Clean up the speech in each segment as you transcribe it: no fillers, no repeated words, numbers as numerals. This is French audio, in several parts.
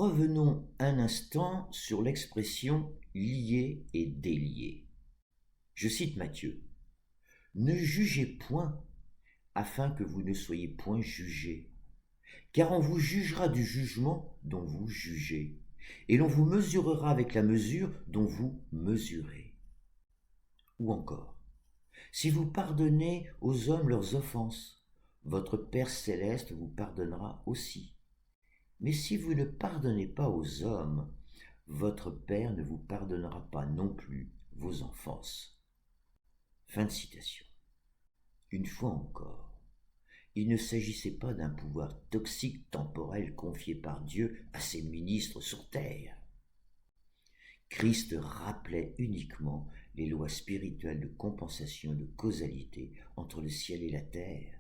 Revenons un instant sur l'expression lier et délier. Je cite Matthieu. Ne jugez point, afin que vous ne soyez point jugés, car on vous jugera du jugement dont vous jugez, et l'on vous mesurera avec la mesure dont vous mesurez. Ou encore, si vous pardonnez aux hommes leurs offenses, votre Père céleste vous pardonnera aussi. Mais si vous ne pardonnez pas aux hommes, votre Père ne vous pardonnera pas non plus vos offenses. Fin de citation. Une fois encore, il ne s'agissait pas d'un pouvoir toxique temporel confié par Dieu à ses ministres sur terre. Christ rappelait uniquement les lois spirituelles de compensation et de causalité entre le ciel et la terre.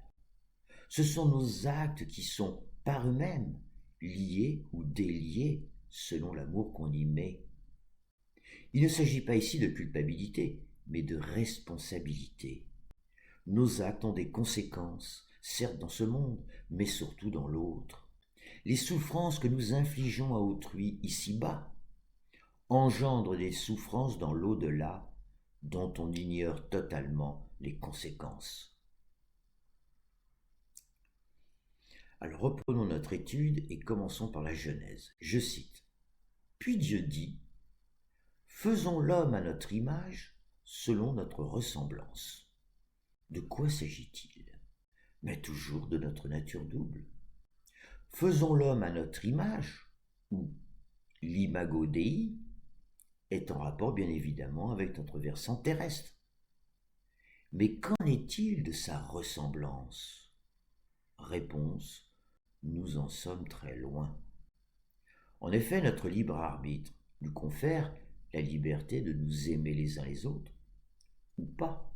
Ce sont nos actes qui sont, par eux-mêmes, liés ou déliés selon l'amour qu'on y met. Il ne s'agit pas ici de culpabilité, mais de responsabilité. Nos actes ont des conséquences, certes dans ce monde, mais surtout dans l'autre. Les souffrances que nous infligeons à autrui ici-bas engendrent des souffrances dans l'au-delà dont on ignore totalement les conséquences. Alors reprenons notre étude et commençons par la Genèse. Je cite. Puis Dieu dit, faisons l'homme à notre image, selon notre ressemblance. De quoi s'agit-il? Mais toujours de notre nature double. Faisons l'homme à notre image, ou l'imago Dei, est en rapport bien évidemment avec notre versant terrestre. Mais qu'en est-il de sa ressemblance? Réponse, nous en sommes très loin. En effet, notre libre arbitre nous confère la liberté de nous aimer les uns les autres, ou pas.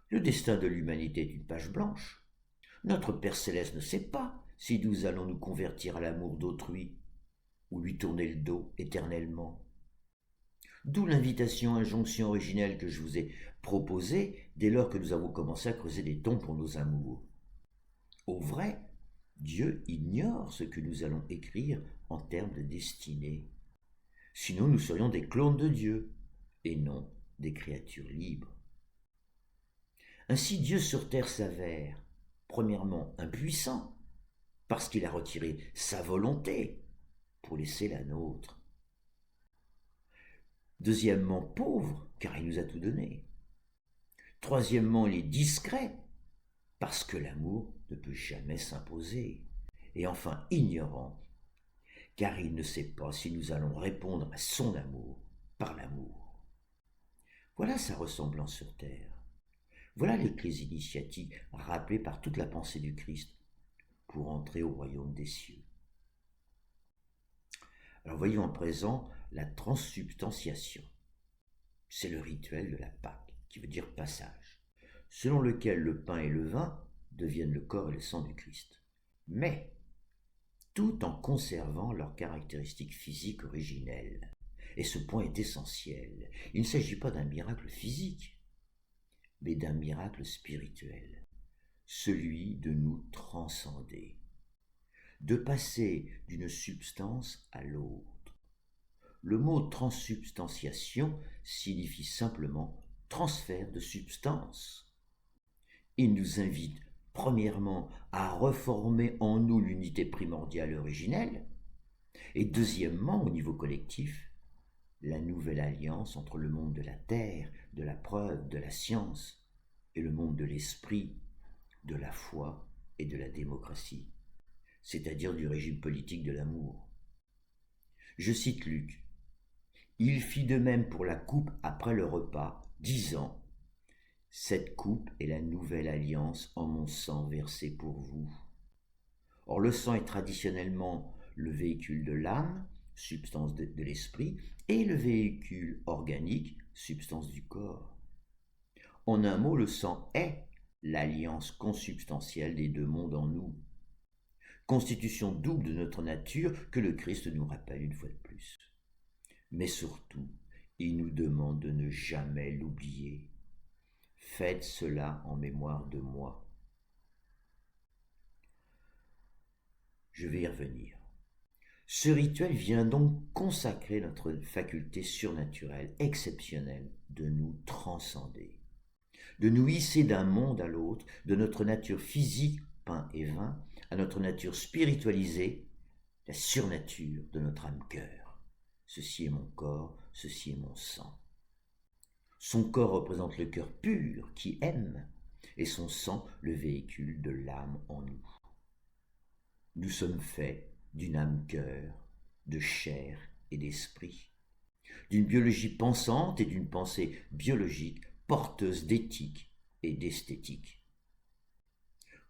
Le destin de l'humanité est une page blanche. Notre Père Céleste ne sait pas si nous allons nous convertir à l'amour d'autrui, ou lui tourner le dos éternellement. D'où l'invitation, injonction originelle que je vous ai proposée dès lors que nous avons commencé à creuser des tombes pour nos amours. Au vrai, Dieu ignore ce que nous allons écrire en termes de destinée. Sinon, nous serions des clones de Dieu, et non des créatures libres. Ainsi, Dieu sur terre s'avère, premièrement, impuissant, parce qu'il a retiré sa volonté pour laisser la nôtre. Deuxièmement, pauvre, car il nous a tout donné. Troisièmement, il est discret, parce que l'amour ne peut jamais s'imposer. Et enfin, ignorant, car il ne sait pas si nous allons répondre à son amour par l'amour. Voilà sa ressemblance sur terre. Voilà les clés initiatiques rappelées par toute la pensée du Christ pour entrer au royaume des cieux. Alors voyons à présent la transsubstantiation. C'est le rituel de la Pâque, qui veut dire passage, selon lequel le pain et le vin deviennent le corps et le sang du Christ. Mais, tout en conservant leurs caractéristiques physiques originelles. Et ce point est essentiel. Il ne s'agit pas d'un miracle physique, mais d'un miracle spirituel, celui de nous transcender, de passer d'une substance à l'autre. Le mot transsubstantiation signifie simplement transfert de substance. Il nous invite premièrement à reformer en nous l'unité primordiale originelle, et deuxièmement, au niveau collectif, la nouvelle alliance entre le monde de la terre, de la preuve, de la science, et le monde de l'esprit, de la foi et de la démocratie, c'est-à-dire du régime politique de l'amour. Je cite Luc. « Il fit de même pour la coupe après le repas, disant « Cette coupe est la nouvelle alliance en mon sang versé pour vous. » Or le sang est traditionnellement le véhicule de l'âme, substance de l'esprit, et le véhicule organique, substance du corps. En un mot, le sang est l'alliance consubstantielle des deux mondes en nous. Constitution double de notre nature que le Christ nous rappelle une fois de plus. Mais surtout, il nous demande de ne jamais l'oublier. Faites cela en mémoire de moi. Je vais y revenir. Ce rituel vient donc consacrer notre faculté surnaturelle, exceptionnelle, de nous transcender, de nous hisser d'un monde à l'autre, de notre nature physique, pain et vin, à notre nature spiritualisée, la surnature de notre âme-cœur. Ceci est mon corps, ceci est mon sang. Son corps représente le cœur pur qui aime, et son sang le véhicule de l'âme en nous. Nous sommes faits d'une âme-cœur, de chair et d'esprit, d'une biologie pensante et d'une pensée biologique porteuse d'éthique et d'esthétique.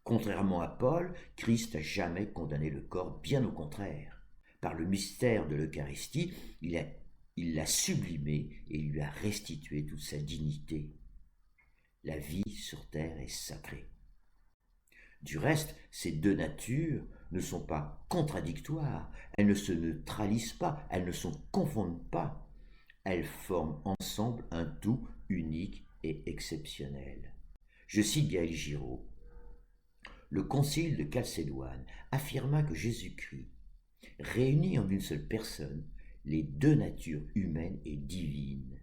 Contrairement à Paul, Christ n'a jamais condamné le corps, bien au contraire. Par le mystère de l'Eucharistie, il l'a sublimé et lui a restitué toute sa dignité. La vie sur terre est sacrée. Du reste, ces deux natures ne sont pas contradictoires, elles ne se neutralisent pas, elles ne se confondent pas. Elles forment ensemble un tout unique et exceptionnel. Je cite Gaël Giraud. Le concile de Chalcédoine affirma que Jésus-Christ réunit en une seule personne les deux natures humaines et divines.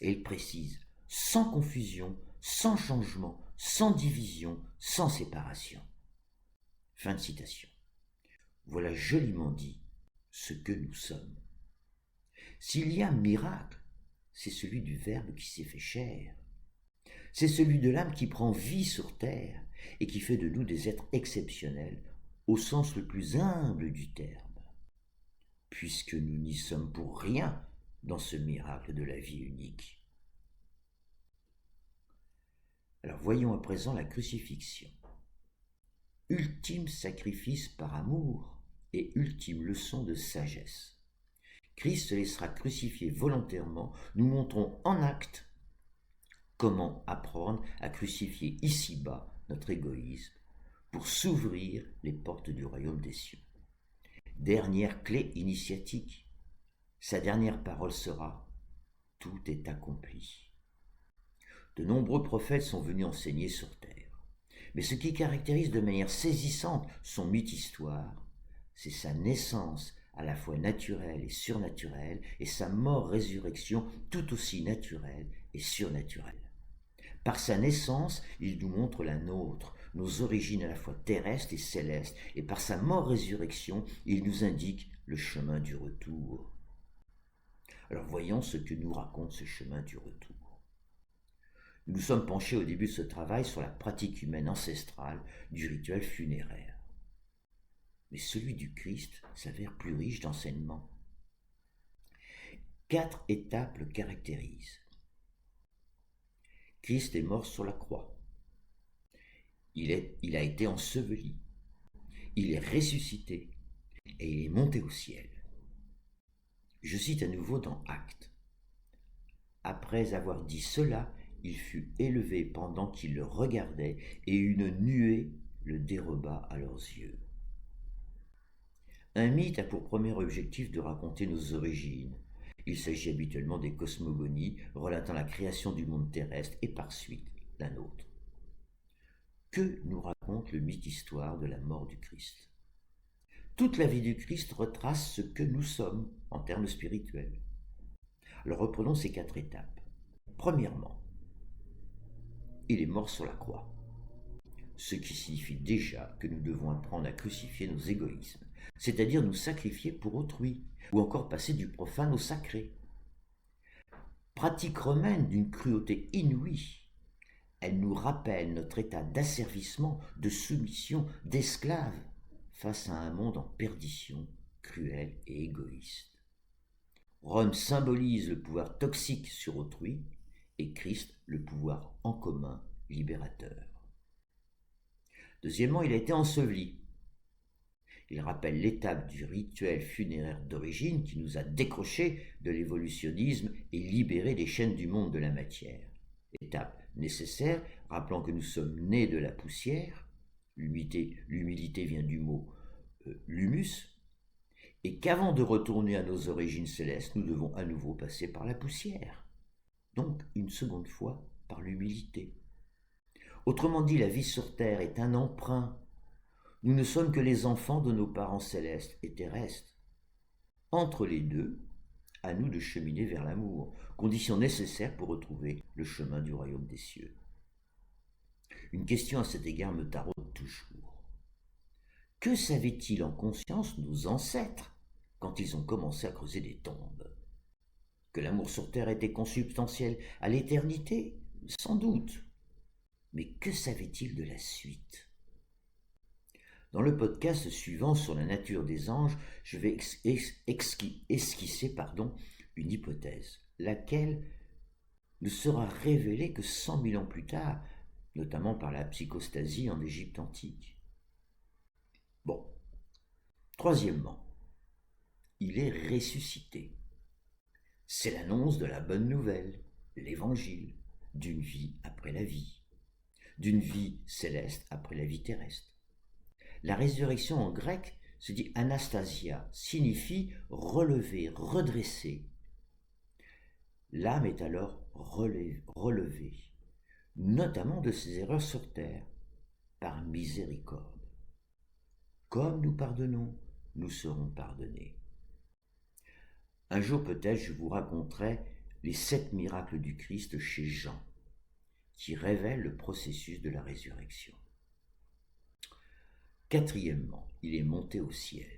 Et il précise, sans confusion, sans changement, sans division, sans séparation. Fin de citation. Voilà joliment dit ce que nous sommes. S'il y a un miracle, c'est celui du Verbe qui s'est fait chair. C'est celui de l'âme qui prend vie sur terre et qui fait de nous des êtres exceptionnels au sens le plus humble du terme, puisque nous n'y sommes pour rien dans ce miracle de la vie unique. Alors voyons à présent la crucifixion. Ultime sacrifice par amour et ultime leçon de sagesse. Christ se laissera crucifier volontairement, nous montrons en acte comment apprendre à crucifier ici-bas notre égoïsme pour s'ouvrir les portes du royaume des cieux. Dernière clé initiatique, sa dernière parole sera « Tout est accompli ». De nombreux prophètes sont venus enseigner sur terre. Mais ce qui caractérise de manière saisissante son mythe-histoire, c'est sa naissance à la fois naturelle et surnaturelle, et sa mort-résurrection tout aussi naturelle et surnaturelle. Par sa naissance, il nous montre la nôtre, nos origines à la fois terrestres et célestes, et par sa mort-résurrection, il nous indique le chemin du retour. Alors voyons ce que nous raconte ce chemin du retour. Nous nous sommes penchés au début de ce travail sur la pratique humaine ancestrale du rituel funéraire. Mais celui du Christ s'avère plus riche d'enseignements. 4 étapes le caractérisent. Christ est mort sur la croix. Il a été enseveli. Il est ressuscité et il est monté au ciel. Je cite à nouveau dans Actes. Après avoir dit cela, il fut élevé pendant qu'ils le regardaient, et une nuée le déroba à leurs yeux. Un mythe a pour premier objectif de raconter nos origines. Il s'agit habituellement des cosmogonies relatant la création du monde terrestre et par suite la nôtre. Que nous raconte le mythe-histoire de la mort du Christ? Toute la vie du Christ retrace ce que nous sommes en termes spirituels. Alors reprenons ces 4 étapes. Premièrement, il est mort sur la croix, ce qui signifie déjà que nous devons apprendre à crucifier nos égoïsmes, c'est-à-dire nous sacrifier pour autrui, ou encore passer du profane au sacré. Pratique romaine d'une cruauté inouïe, elle nous rappelle notre état d'asservissement, de soumission, d'esclave, face à un monde en perdition, cruel et égoïste. Rome symbolise le pouvoir toxique sur autrui, et Christ le pouvoir en commun libérateur. Deuxièmement, il a été enseveli. Il rappelle l'étape du rituel funéraire d'origine qui nous a décrochés de l'évolutionnisme et libérés des chaînes du monde de la matière. Étape nécessaire, rappelant que nous sommes nés de la poussière, l'humilité vient du mot l'humus, et qu'avant de retourner à nos origines célestes, nous devons à nouveau passer par la poussière. Donc, une seconde fois, par l'humilité. Autrement dit, la vie sur terre est un emprunt. Nous ne sommes que les enfants de nos parents célestes et terrestres. Entre les deux, à nous de cheminer vers l'amour, condition nécessaire pour retrouver le chemin du royaume des cieux. Une question à cet égard me taraude toujours. Que savaient-ils en conscience nos ancêtres quand ils ont commencé à creuser des tombes? Que l'amour sur terre était consubstantiel à l'éternité? Sans doute. Mais que savaient-ils de la suite? Dans le podcast suivant sur la nature des anges, je vais esquisser une hypothèse, laquelle ne sera révélée que 100 000 ans plus tard, notamment par la psychostasie en Égypte antique. Bon. Troisièmement, il est ressuscité. C'est l'annonce de la bonne nouvelle, l'évangile, d'une vie après la vie, d'une vie céleste après la vie terrestre. La résurrection en grec se dit anastasia, signifie relever, redresser. L'âme est alors relevée, notamment de ses erreurs sur terre, par miséricorde. Comme nous pardonnons, nous serons pardonnés. Un jour peut-être je vous raconterai les 7 miracles du Christ chez Jean, qui révèlent le processus de la résurrection. Quatrièmement, il est monté au ciel.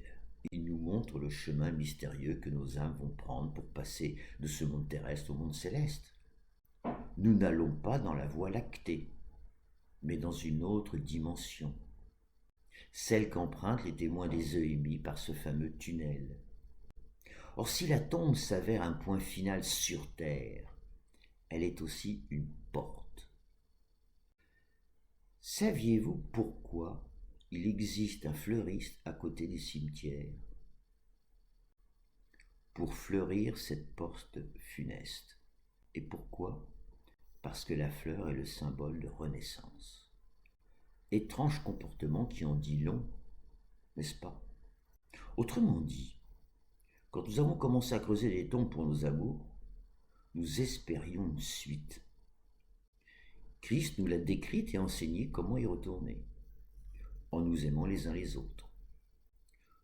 Il nous montre le chemin mystérieux que nos âmes vont prendre pour passer de ce monde terrestre au monde céleste. Nous n'allons pas dans la voie lactée, mais dans une autre dimension, celle qu'empruntent les témoins des œufs émis par ce fameux tunnel. Or, si la tombe s'avère un point final sur terre, elle est aussi une porte. Saviez-vous pourquoi il existe un fleuriste à côté des cimetières? Pour fleurir cette porte funeste. Et pourquoi? Parce que la fleur est le symbole de renaissance. Étrange comportement qui en dit long, n'est-ce pas? Autrement dit, quand nous avons commencé à creuser des tombes pour nos amours, nous espérions une suite. Christ nous l'a décrite et enseigné comment y retourner, en nous aimant les uns les autres.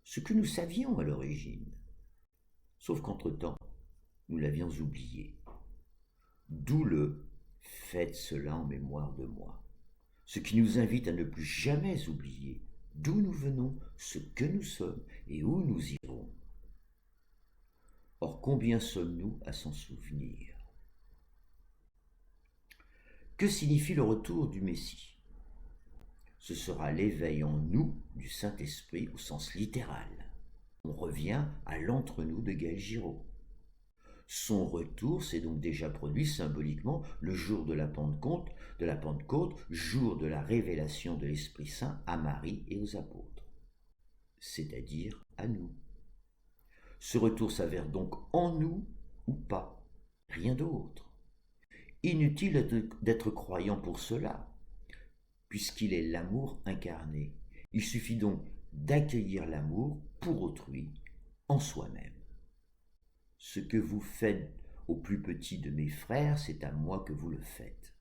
Ce que nous savions à l'origine, sauf qu'entre-temps, nous l'avions oublié. D'où le « faites cela en mémoire de moi », ce qui nous invite à ne plus jamais oublier d'où nous venons, ce que nous sommes et où nous irons. Or, combien sommes-nous à s'en souvenir? Que signifie le retour du Messie? Ce sera l'éveil en nous du Saint-Esprit au sens littéral. On revient à l'entre-nous de Gaël Giraud. Son retour s'est donc déjà produit symboliquement le jour de la Pentecôte, jour de la révélation de l'Esprit Saint à Marie et aux apôtres, c'est-à-dire à nous. Ce retour s'avère donc en nous ou pas, rien d'autre. Inutile d'être croyant pour cela, puisqu'il est l'amour incarné. Il suffit donc d'accueillir l'amour pour autrui, en soi-même. Ce que vous faites au plus petit de mes frères, c'est à moi que vous le faites.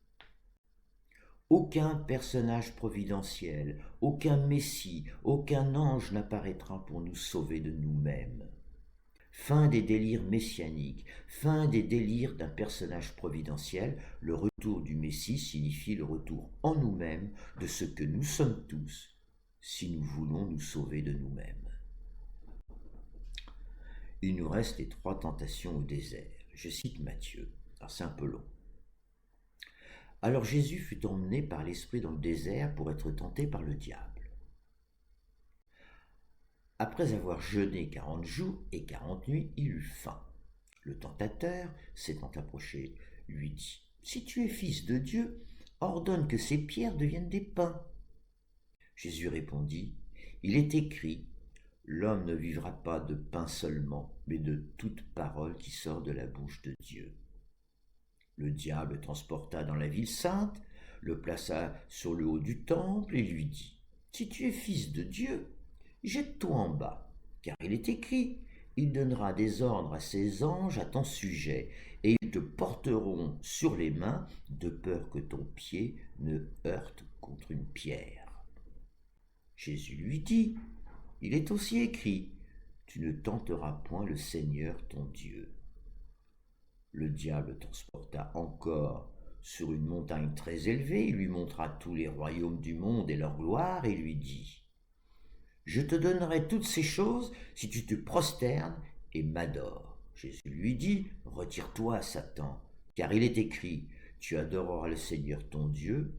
Aucun personnage providentiel, aucun messie, aucun ange n'apparaîtra pour nous sauver de nous-mêmes. Fin des délires messianiques, fin des délires d'un personnage providentiel, le retour du Messie signifie le retour en nous-mêmes de ce que nous sommes tous, si nous voulons nous sauver de nous-mêmes. Il nous reste les 3 tentations au désert. Je cite Matthieu, alors c'est un peu long. Alors Jésus fut emmené par l'Esprit dans le désert pour être tenté par le diable. Après avoir jeûné 40 jours et 40 nuits, il eut faim. Le tentateur, s'étant approché, lui dit « Si tu es fils de Dieu, ordonne que ces pierres deviennent des pains. » Jésus répondit « Il est écrit, l'homme ne vivra pas de pain seulement, mais de toute parole qui sort de la bouche de Dieu. » Le diable le transporta dans la ville sainte, le plaça sur le haut du temple et lui dit « Si tu es fils de Dieu, jette-toi en bas, car il est écrit, il donnera des ordres à ses anges à ton sujet, et ils te porteront sur les mains, de peur que ton pied ne heurte contre une pierre. » Jésus lui dit, il est aussi écrit, tu ne tenteras point le Seigneur ton Dieu. Le diable transporta encore sur une montagne très élevée, il lui montra tous les royaumes du monde et leur gloire, et lui dit, je te donnerai toutes ces choses si tu te prosternes et m'adores. Jésus lui dit, retire-toi, Satan, car il est écrit, tu adoreras le Seigneur ton Dieu,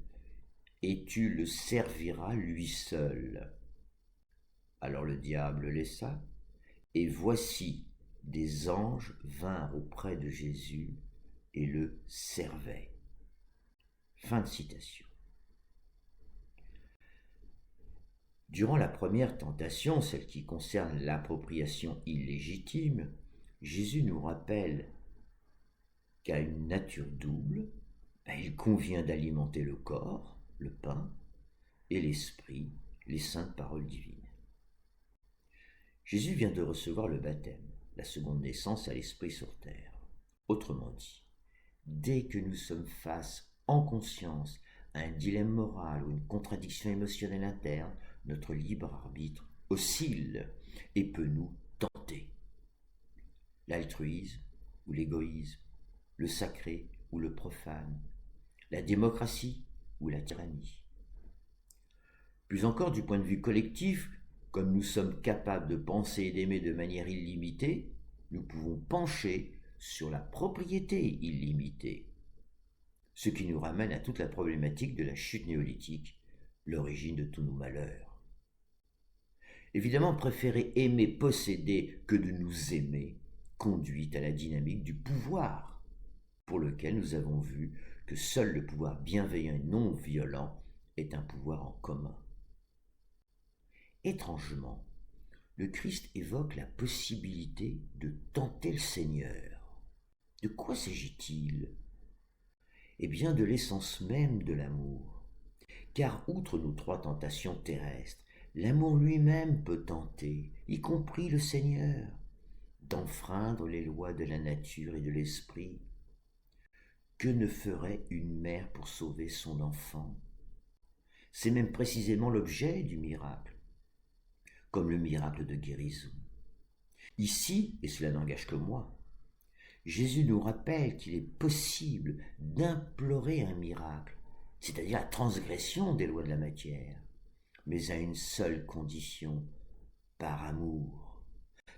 et tu le serviras lui seul. Alors le diable laissa, et voici, des anges vinrent auprès de Jésus et le servaient. Fin de citation. Durant la première tentation, celle qui concerne l'appropriation illégitime, Jésus nous rappelle qu'à une nature double, il convient d'alimenter le corps, le pain, et l'esprit, les saintes paroles divines. Jésus vient de recevoir le baptême, la seconde naissance à l'esprit sur terre. Autrement dit, dès que nous sommes face en conscience à un dilemme moral ou une contradiction émotionnelle interne, notre libre arbitre oscille et peut nous tenter. L'altruisme ou l'égoïsme, le sacré ou le profane, la démocratie ou la tyrannie. Plus encore du point de vue collectif, comme nous sommes capables de penser et d'aimer de manière illimitée, nous pouvons pencher sur la propriété illimitée. Ce qui nous ramène à toute la problématique de la chute néolithique, l'origine de tous nos malheurs. Évidemment, préférer aimer posséder que de nous aimer conduit à la dynamique du pouvoir, pour lequel nous avons vu que seul le pouvoir bienveillant et non violent est un pouvoir en commun. Étrangement, le Christ évoque la possibilité de tenter le Seigneur. De quoi s'agit-il ? Eh bien, de l'essence même de l'amour. Car outre nos trois tentations terrestres, l'amour lui-même peut tenter, y compris le Seigneur, d'enfreindre les lois de la nature et de l'esprit. Que ne ferait une mère pour sauver son enfant ? C'est même précisément l'objet du miracle, comme le miracle de guérison. Ici, et cela n'engage que moi, Jésus nous rappelle qu'il est possible d'implorer un miracle, c'est-à-dire la transgression des lois de la matière, mais à une seule condition, par amour.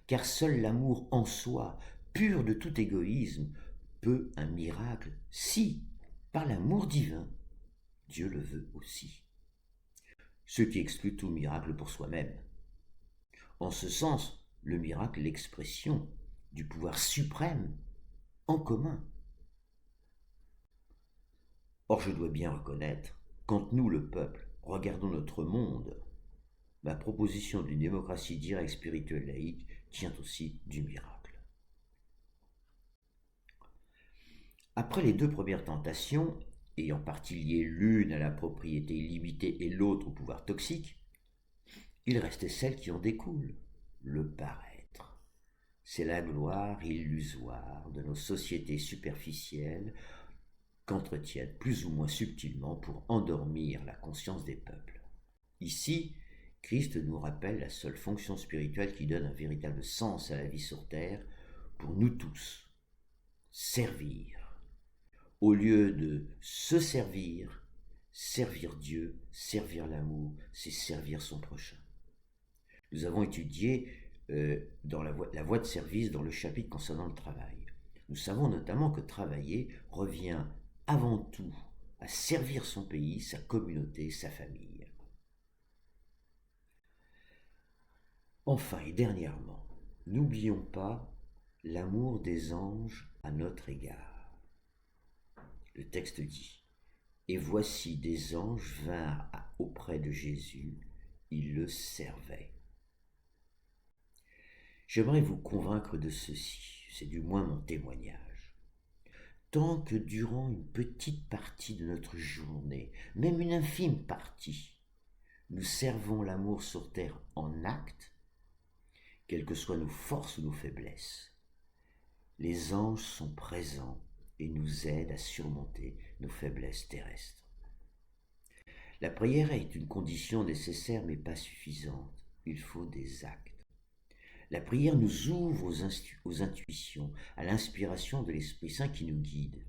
Car seul l'amour en soi, pur de tout égoïsme, peut un miracle si, par l'amour divin, Dieu le veut aussi. Ce qui exclut tout miracle pour soi-même. En ce sens, le miracle est l'expression du pouvoir suprême en commun. Or, je dois bien reconnaître, quand nous, le peuple, regardons notre monde, ma proposition d'une démocratie directe spirituelle laïque tient aussi du miracle. Après les deux premières tentations, ayant partie liée l'une à la propriété illimitée et l'autre au pouvoir toxique, il restait celle qui en découle, le paraître. C'est la gloire illusoire de nos sociétés superficielles qu'entretiennent plus ou moins subtilement pour endormir la conscience des peuples. Ici, Christ nous rappelle la seule fonction spirituelle qui donne un véritable sens à la vie sur terre pour nous tous, servir. Au lieu de se servir, servir Dieu, servir l'amour, c'est servir son prochain. Nous avons étudié dans la voie de service dans le chapitre concernant le travail. Nous savons notamment que travailler revient avant tout à servir son pays, sa communauté, sa famille. Enfin et dernièrement, n'oublions pas l'amour des anges à notre égard. Le texte dit, « Et voici des anges vinrent auprès de Jésus, ils le servaient. » J'aimerais vous convaincre de ceci, c'est du moins mon témoignage. Tant que durant une petite partie de notre journée, même une infime partie, nous servons l'amour sur terre en acte, quelles que soient nos forces ou nos faiblesses, les anges sont présents et nous aident à surmonter nos faiblesses terrestres. La prière est une condition nécessaire mais pas suffisante, il faut des actes. La prière nous ouvre aux intuitions, à l'inspiration de l'Esprit Saint qui nous guide.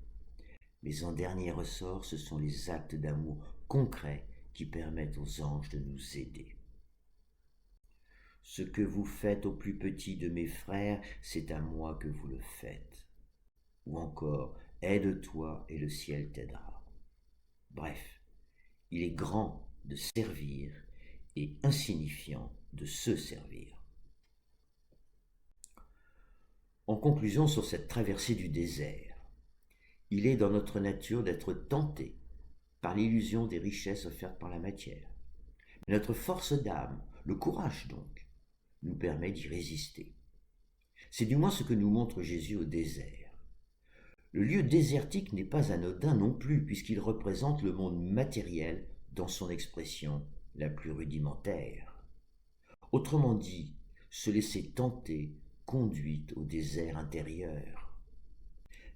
Mais en dernier ressort, ce sont les actes d'amour concrets qui permettent aux anges de nous aider. Ce que vous faites au plus petit de mes frères, c'est à moi que vous le faites. Ou encore, aide-toi et le ciel t'aidera. Bref, il est grand de servir et insignifiant de se servir. En conclusion sur cette traversée du désert, il est dans notre nature d'être tenté par l'illusion des richesses offertes par la matière. Mais notre force d'âme, le courage donc, nous permet d'y résister. C'est du moins ce que nous montre Jésus au désert. Le lieu désertique n'est pas anodin non plus, puisqu'il représente le monde matériel dans son expression la plus rudimentaire. Autrement dit, se laisser tenter conduit au désert intérieur.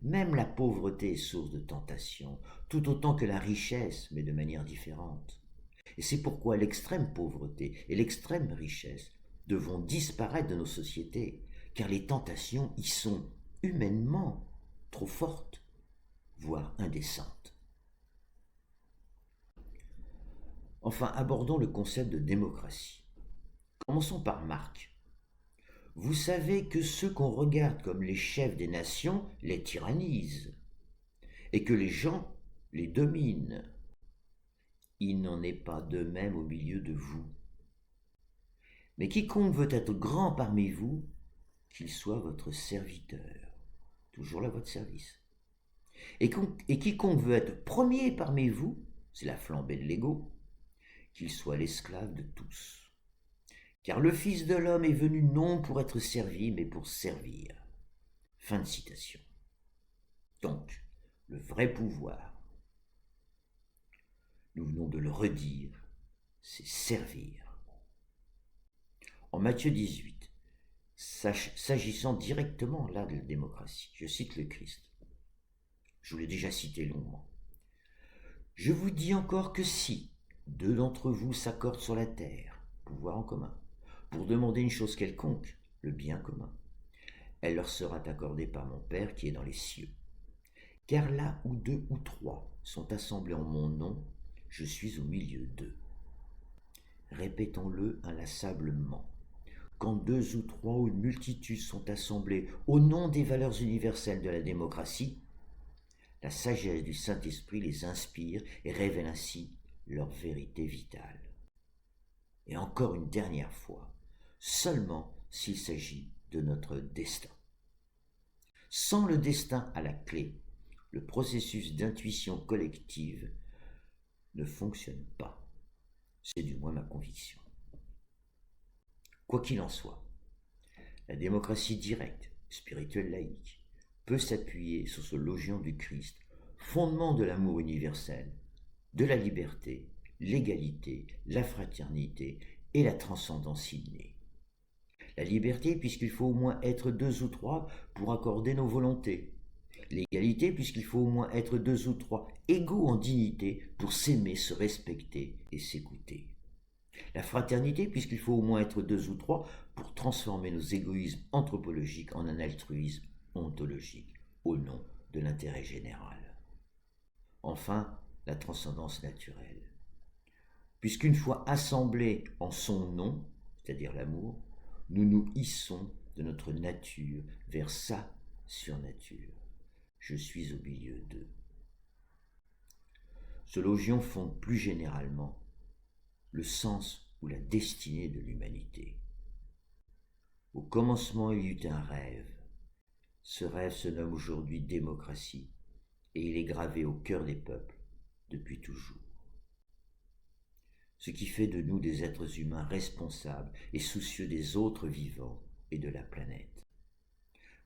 Même la pauvreté est source de tentation, tout autant que la richesse, mais de manière différente. Et c'est pourquoi l'extrême pauvreté et l'extrême richesse devront disparaître de nos sociétés, car les tentations y sont humainement trop fortes, voire indécentes. Enfin, abordons le concept de démocratie. Commençons par Marc. Vous savez que ceux qu'on regarde comme les chefs des nations les tyrannisent, et que les gens les dominent. Il n'en est pas de même au milieu de vous. Mais quiconque veut être grand parmi vous, qu'il soit votre serviteur, toujours là à votre service. Et quiconque veut être premier parmi vous, c'est la flambée de l'ego, qu'il soit l'esclave de tous. Car le Fils de l'homme est venu non pour être servi, mais pour servir. Fin de citation. Donc, le vrai pouvoir, nous venons de le redire, c'est servir. En Matthieu 18, s'agissant directement là de la démocratie, je cite le Christ. Je vous l'ai déjà cité longuement. Je vous dis encore que si 2 d'entre vous s'accordent sur la terre, pouvoir en commun, pour demander une chose quelconque, le bien commun, elle leur sera accordée par mon Père qui est dans les cieux. Car là où 2 ou 3 sont assemblés en mon nom, je suis au milieu d'eux. Répétons-le inlassablement. Quand 2 ou 3 ou une multitude sont assemblés au nom des valeurs universelles de la démocratie, la sagesse du Saint-Esprit les inspire et révèle ainsi leur vérité vitale. Et encore une dernière fois, seulement s'il s'agit de notre destin. Sans le destin à la clé, le processus d'intuition collective ne fonctionne pas. C'est du moins ma conviction. Quoi qu'il en soit, la démocratie directe, spirituelle laïque, peut s'appuyer sur ce logement du Christ, fondement de l'amour universel, de la liberté, l'égalité, la fraternité et la transcendance innée. La liberté, puisqu'il faut au moins être 2 ou 3 pour accorder nos volontés. L'égalité, puisqu'il faut au moins être 2 ou 3 égaux en dignité pour s'aimer, se respecter et s'écouter. La fraternité, puisqu'il faut au moins être 2 ou 3 pour transformer nos égoïsmes anthropologiques en un altruisme ontologique, au nom de l'intérêt général. Enfin, la transcendance naturelle. Puisqu'une fois assemblés en son nom, c'est-à-dire l'amour, nous nous hissons de notre nature vers sa surnature. Je suis au milieu d'eux. Ce logion fonde plus généralement le sens ou la destinée de l'humanité. Au commencement, il y eut un rêve. Ce rêve se nomme aujourd'hui démocratie et il est gravé au cœur des peuples depuis toujours. Ce qui fait de nous des êtres humains responsables et soucieux des autres vivants et de la planète.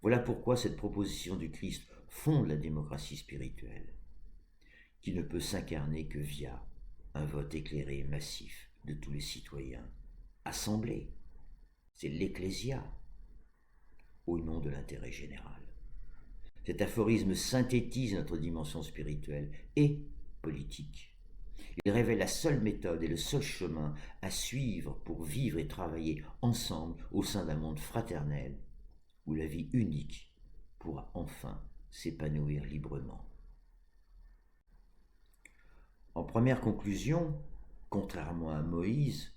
Voilà pourquoi cette proposition du Christ fonde la démocratie spirituelle, qui ne peut s'incarner que via un vote éclairé et massif de tous les citoyens, assemblés. C'est l'Ecclésia, au nom de l'intérêt général. Cet aphorisme synthétise notre dimension spirituelle et politique. Il révèle la seule méthode et le seul chemin à suivre pour vivre et travailler ensemble au sein d'un monde fraternel où la vie unique pourra enfin s'épanouir librement. En première conclusion, contrairement à Moïse,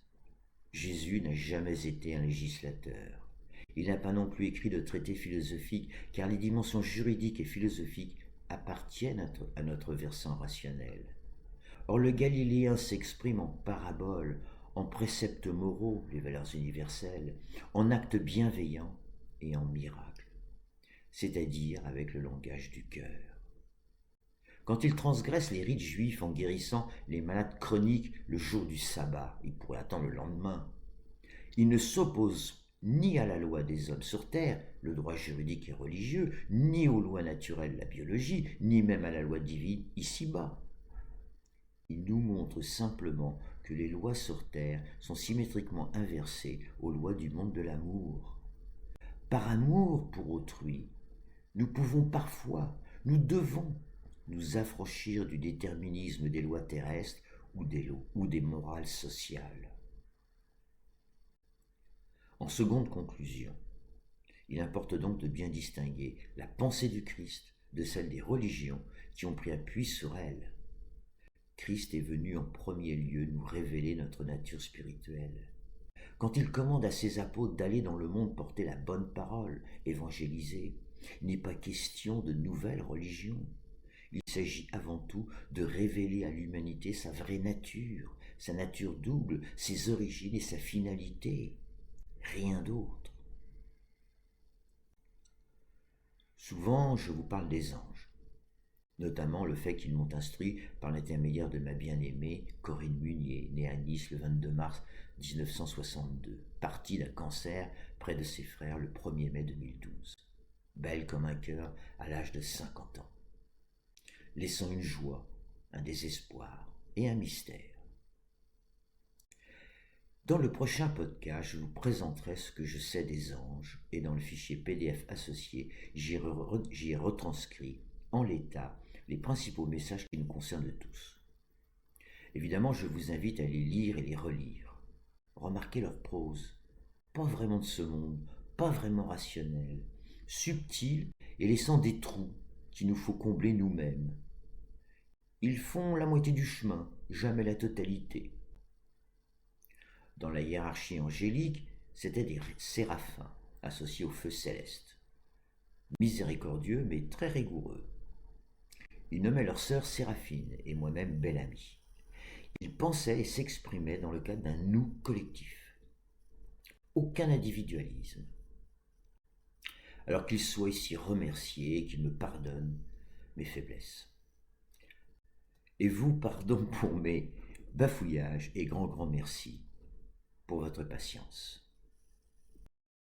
Jésus n'a jamais été un législateur. Il n'a pas non plus écrit de traités philosophiques, car les dimensions juridiques et philosophiques appartiennent à notre versant rationnel. Or le Galiléen s'exprime en paraboles, en préceptes moraux, les valeurs universelles, en actes bienveillants et en miracles, c'est-à-dire avec le langage du cœur. Quand il transgresse les rites juifs en guérissant les malades chroniques le jour du sabbat, il pourrait attendre le lendemain. Il ne s'oppose ni à la loi des hommes sur terre, le droit juridique et religieux, ni aux lois naturelles, la biologie, ni même à la loi divine ici-bas. Il nous montre simplement que les lois sur terre sont symétriquement inversées aux lois du monde de l'amour. Par amour pour autrui, nous pouvons parfois, nous devons nous affranchir du déterminisme des lois terrestres ou des morales sociales. En seconde conclusion, il importe donc de bien distinguer la pensée du Christ de celle des religions qui ont pris appui sur elle. Christ est venu en premier lieu nous révéler notre nature spirituelle. Quand il commande à ses apôtres d'aller dans le monde porter la bonne parole, évangéliser, il n'est pas question de nouvelles religions. Il s'agit avant tout de révéler à l'humanité sa vraie nature, sa nature double, ses origines et sa finalité. Rien d'autre. Souvent, je vous parle des anges, notamment le fait qu'ils m'ont instruit par l'intermédiaire de ma bien-aimée Corinne Munier, née à Nice le 22 mars 1962, partie d'un cancer près de ses frères le 1er mai 2012, belle comme un cœur à l'âge de 50 ans, laissant une joie, un désespoir et un mystère. Dans le prochain podcast, je vous présenterai ce que je sais des anges et dans le fichier PDF associé, j'y ai retranscrit en l'état les principaux messages qui nous concernent tous. Évidemment, je vous invite à les lire et les relire. Remarquez leur prose, pas vraiment de ce monde, pas vraiment rationnelle, subtile et laissant des trous qu'il nous faut combler nous-mêmes. Ils font la moitié du chemin, jamais la totalité. Dans la hiérarchie angélique, c'étaient des séraphins associés au feu céleste. Miséricordieux mais très rigoureux. Ils nommaient leur sœur Séraphine et moi-même belle amie. Ils pensaient et s'exprimaient dans le cadre d'un nous collectif. Aucun individualisme. Alors qu'ils soient ici remerciés et qu'ils me pardonnent mes faiblesses. Et vous, pardon pour mes bafouillages et grand merci pour votre patience.